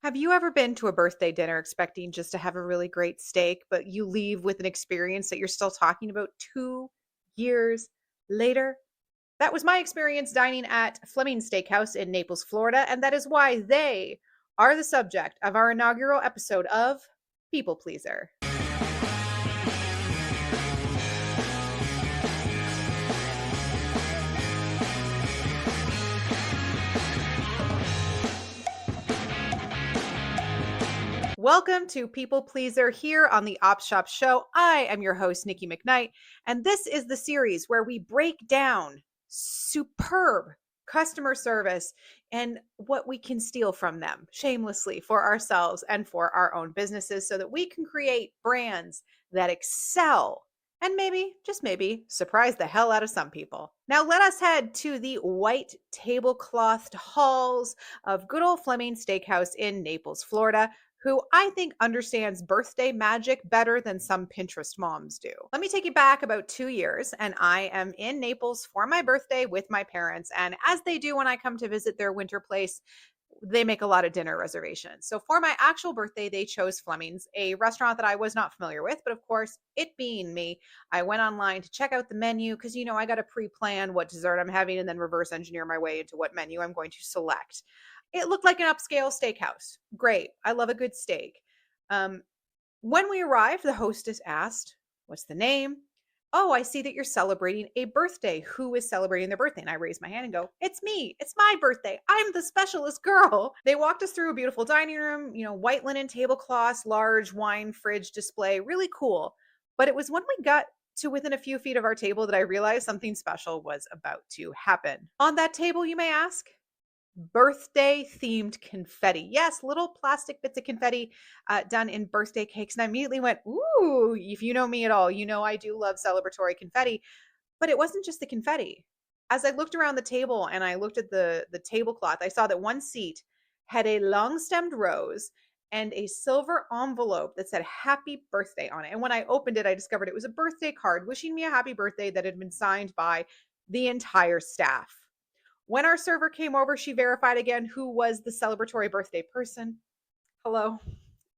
Have you ever been to a birthday dinner expecting just to have a really great steak, but you leave with an experience that you're still talking about 2 years later? That was my experience dining at Fleming Steakhouse in Naples, Florida, and that is why they are the subject of our inaugural episode of People Pleaser. Welcome to People Pleaser here on the Op Shop Show. I am your host, Nikki McKnight, and this is the series where we break down superb customer service and what we can steal from them shamelessly for ourselves and for our own businesses so that we can create brands that excel and maybe, just maybe, surprise the hell out of some people. Now, let us head to the white tableclothed halls of good old Fleming Steakhouse in Naples, Florida, who I think understands birthday magic better than some Pinterest moms do. Let me take you back about 2 years, and I am in Naples for my birthday with my parents. And as they do when I come to visit their winter place, they make a lot of dinner reservations. So for my actual birthday, they chose Fleming's, a restaurant that I was not familiar with. But of course, it being me, I went online to check out the menu because, I got to pre plan what dessert I'm having and then reverse engineer my way into what menu I'm going to select. It looked like an upscale steakhouse. Great. I love a good steak. Um, when we arrived, the hostess asked, "What's the name?" "Oh, I see that you're celebrating a birthday. Who is celebrating their birthday?" And I raise my hand and go, "It's me. It's my birthday. I'm the specialist girl." They walked us through a beautiful dining room, white linen tablecloths, large wine fridge display, really cool. But it was when we got to within a few feet of our table that I realized something special was about to happen. On that table, you may ask? Birthday themed confetti. Yes, little plastic bits of confetti done in birthday cakes. And I immediately went, "Ooh, if you know me at all, you know I do love celebratory confetti." But it wasn't just the confetti. As I looked around the table and I looked at the tablecloth, I saw that one seat had a long stemmed rose and a silver envelope that said happy birthday on it. And when I opened it, I discovered it was a birthday card wishing me a happy birthday that had been signed by the entire staff. When our server came over, she verified again who was the celebratory birthday person. "Hello,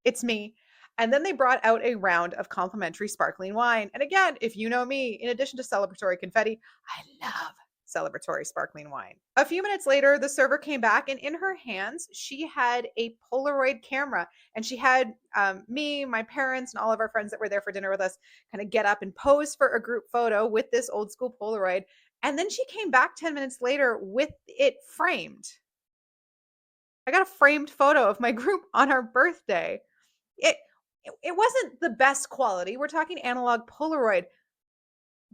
it's me." And then they brought out a round of complimentary sparkling wine. And again, if you know me, in addition to celebratory confetti, I love celebratory sparkling wine. A few minutes later, the server came back, and in her hands, she had a Polaroid camera. And she had me, my parents, and all of our friends that were there for dinner with us kind of get up and pose for a group photo with this old school Polaroid. And then she came back 10 minutes later with it framed. I got a framed photo of my group on our birthday. It it wasn't the best quality. We're talking analog Polaroid,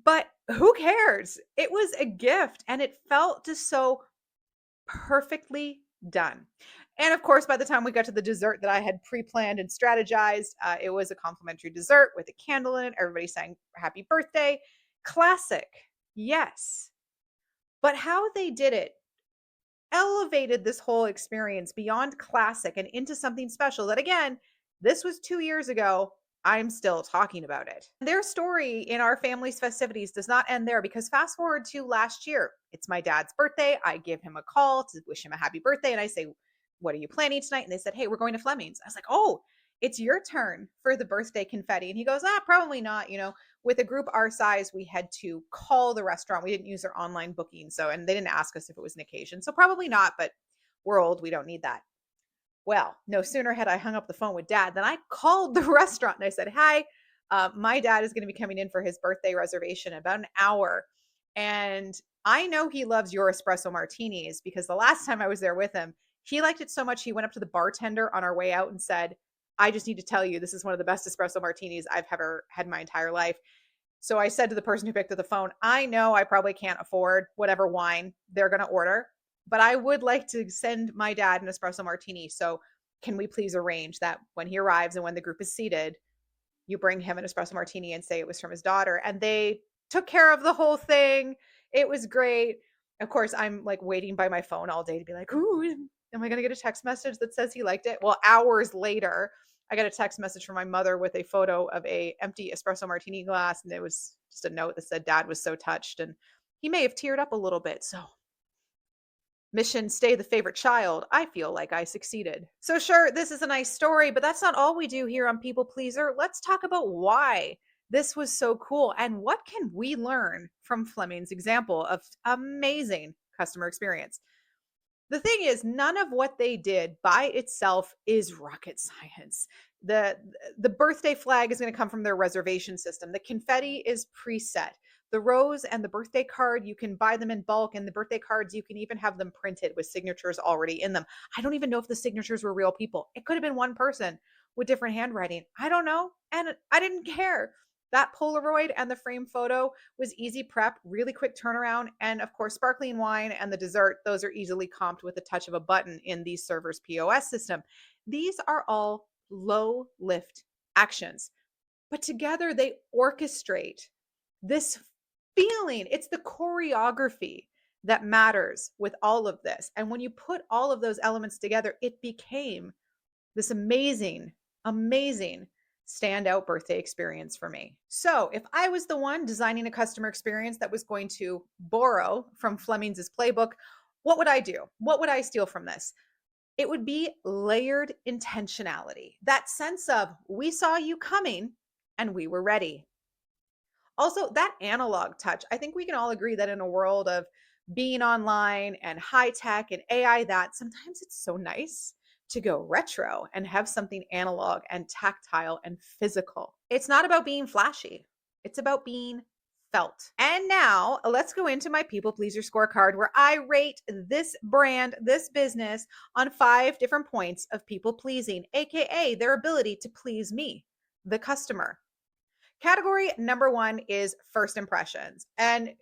but who cares? It was a gift and it felt just so perfectly done. And of course, by the time we got to the dessert that I had pre-planned and strategized, it was a complimentary dessert with a candle in it. Everybody sang happy birthday. Classic. Yes. But how they did it elevated this whole experience beyond classic and into something special that, again, this was 2 years ago. I'm still talking about it. Their story in our family's festivities does not end there because fast forward to last year. It's my dad's birthday. I give him a call to wish him a happy birthday. And I say, "What are you planning tonight?" And they said, "Hey, we're going to Fleming's." I was like, "Oh, it's your turn for the birthday confetti." And he goes, "Probably not. With a group our size, we had to call the restaurant. We didn't use their online booking. And they didn't ask us if it was an occasion. So probably not, but we're old. We don't need that." Well, no sooner had I hung up the phone with dad than I called the restaurant and I said, "Hi, my dad is going to be coming in for his birthday reservation in about an hour. And I know he loves your espresso martinis because the last time I was there with him, he liked it so much he went up to the bartender on our way out and said, 'I just need to tell you, this is one of the best espresso martinis I've ever had in my entire life.'" So I said to the person who picked up the phone, "I know I probably can't afford whatever wine they're going to order, but I would like to send my dad an espresso martini. So can we please arrange that when he arrives and when the group is seated, you bring him an espresso martini and say it was from his daughter?" And they took care of the whole thing. It was great. Of course, I'm like waiting by my phone all day to be like, "Ooh, am I going to get a text message that says he liked it?" Well, hours later, I got a text message from my mother with a photo of a empty espresso martini glass. And it was just a note that said dad was so touched. And he may have teared up a little bit. So Mission stay the favorite child. I feel like I succeeded. So, sure, this is a nice story, but that's not all we do here on People Pleaser. Let's talk about why this was so cool and what can we learn from Fleming's example of amazing customer experience. The thing is, none of what they did by itself is rocket science. The the birthday flag is going to come from their reservation system. The confetti is preset. The rose and the birthday card, you can buy them in bulk, and the birthday cards, you can even have them printed with signatures already in them. I don't even know if the signatures were real people. It could have been one person with different handwriting. I don't know. And I didn't care. That Polaroid and the frame photo was easy prep, really quick turnaround, and of course, sparkling wine and the dessert, those are easily comped with the touch of a button in the server's POS system. These are all low lift actions, but together they orchestrate this feeling. It's the choreography that matters with all of this. And when you put all of those elements together, it became this amazing standout birthday experience for me. So, if I was the one designing a customer experience that was going to borrow from Fleming's playbook, what would I do? What would I steal from this? It would be layered intentionality. That sense of we saw you coming and we were ready. Also, that analog touch. I think we can all agree that in a world of being online and high tech and AI, that sometimes it's so nice to go retro and have something analog and tactile and physical. It's not about being flashy, it's about being felt. And now let's go into my People Pleaser Scorecard where I rate this brand, this business on 5 different points of people pleasing, AKA their ability to please me, the customer. Category number 1 is first impressions. And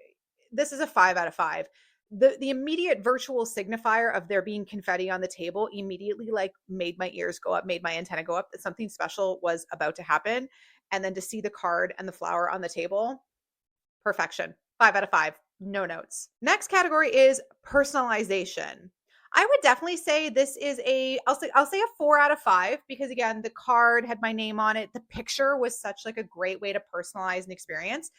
this is a 5 out of 5. The immediate virtual signifier of there being confetti on the table immediately like made my ears go up, made my antenna go up that something special was about to happen. And then to see the card and the flower on the table, perfection. 5 out of 5. No notes. Next category is personalization. I would definitely say this is I'll say a 4 out of 5 because again, the card had my name on it. The picture was such like a great way to personalize an experience.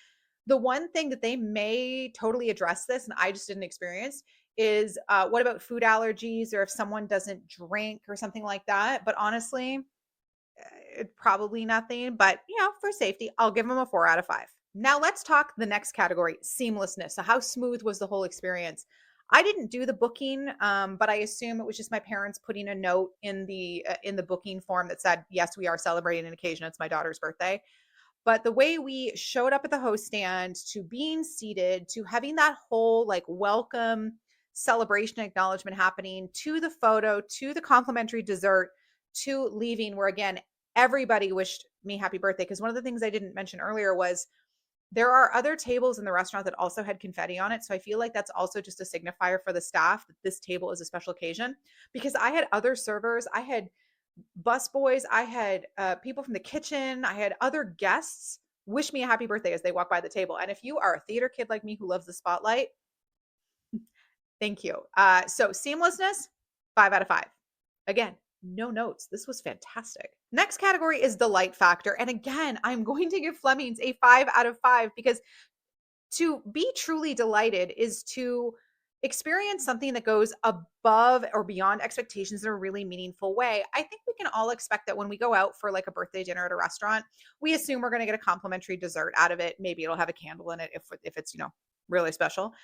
The one thing that they may totally address this and I just didn't experience is what about food allergies or if someone doesn't drink or something like that. But honestly, probably nothing. But for safety, I'll give them a 4 out of 5. Now let's talk the next category, seamlessness. So how smooth was the whole experience? I didn't do the booking, but I assume it was just my parents putting a note in the booking form that said, "Yes, we are celebrating an occasion. It's my daughter's birthday." But the way we showed up at the host stand to being seated to having that whole like welcome celebration acknowledgement happening to the photo to the complimentary dessert to leaving where again everybody wished me happy birthday because one of the things I didn't mention earlier was there are other tables in the restaurant that also had confetti on it. So I feel like that's also just a signifier for the staff that this table is a special occasion because I had other servers, I had bus boys, I had people from the kitchen, I had other guests wish me a happy birthday as they walk by the table. And if you are a theater kid like me who loves the spotlight, thank you. So seamlessness, 5 out of 5. Again, no notes. This was fantastic. Next category is delight factor. And again, I'm going to give Fleming's a 5 out of 5 because to be truly delighted is to experience something that goes above or beyond expectations in a really meaningful way. I think we can all expect that when we go out for like a birthday dinner at a restaurant, we assume we're going to get a complimentary dessert out of it. Maybe it'll have a candle in it if it's, really special.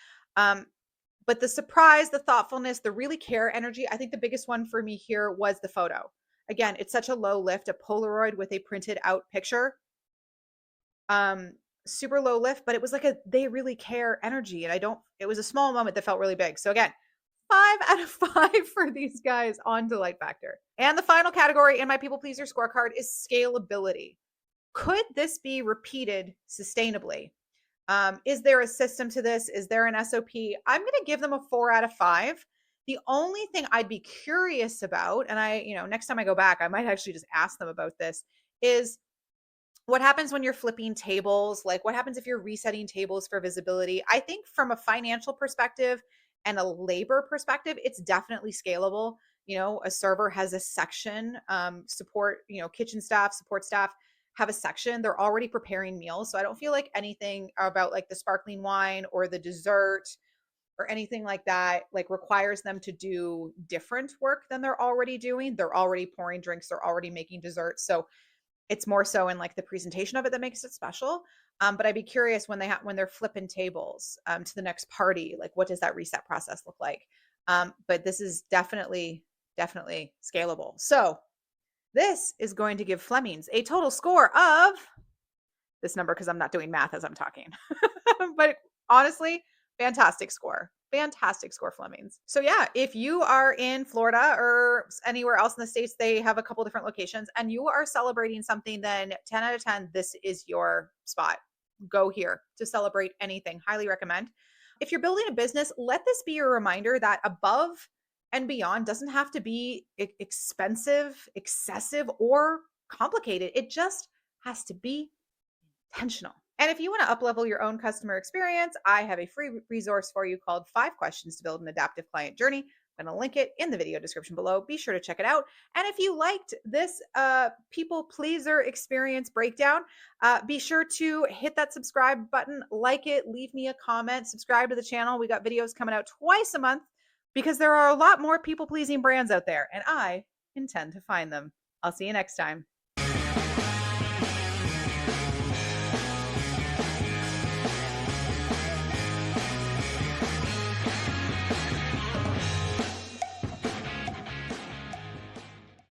But the surprise, the thoughtfulness, the really care energy, I think the biggest one for me here was the photo. Again, it's such a low lift, a Polaroid with a printed out picture. Super low lift, but it was like they really care energy. And it was a small moment that felt really big. So again, 5 out of 5 for these guys on delight factor. And the final category in my People Pleaser Scorecard is scalability. Could this be repeated sustainably? Is there a system to this? Is there an SOP? I'm going to give them a 4 out of 5. The only thing I'd be curious about, and next time I go back, I might actually just ask them about this, is what happens when you're flipping tables? Like what happens if you're resetting tables for visibility? I think from a financial perspective and a labor perspective, it's definitely scalable. A server has a section, support, kitchen staff, support staff have a section. They're already preparing meals. So I don't feel like anything about like the sparkling wine or the dessert or anything like that, like requires them to do different work than they're already doing. They're already pouring drinks, they're already making desserts. So it's more so in like the presentation of it that makes it special. But I'd be curious when when they're flipping tables to the next party, like what does that reset process look like? But this is definitely scalable. So this is going to give Fleming's a total score of this number because I'm not doing math as I'm talking. But honestly, fantastic score. Fantastic score, Fleming's. So yeah, if you are in Florida or anywhere else in the States, they have a couple different locations and you are celebrating something, then 10 out of 10, this is your spot. Go here to celebrate anything. Highly recommend. If you're building a business, let this be your reminder that above and beyond doesn't have to be expensive, excessive, or complicated. It just has to be intentional. And if you want to uplevel your own customer experience, I have a free resource for you called 5 Questions to Build an Adaptive Client Journey. I'm going to link it in the video description below. Be sure to check it out. And if you liked this people pleaser experience breakdown, be sure to hit that subscribe button, like it, leave me a comment, subscribe to the channel. We got videos coming out twice a month because there are a lot more people pleasing brands out there, and I intend to find them. I'll see you next time.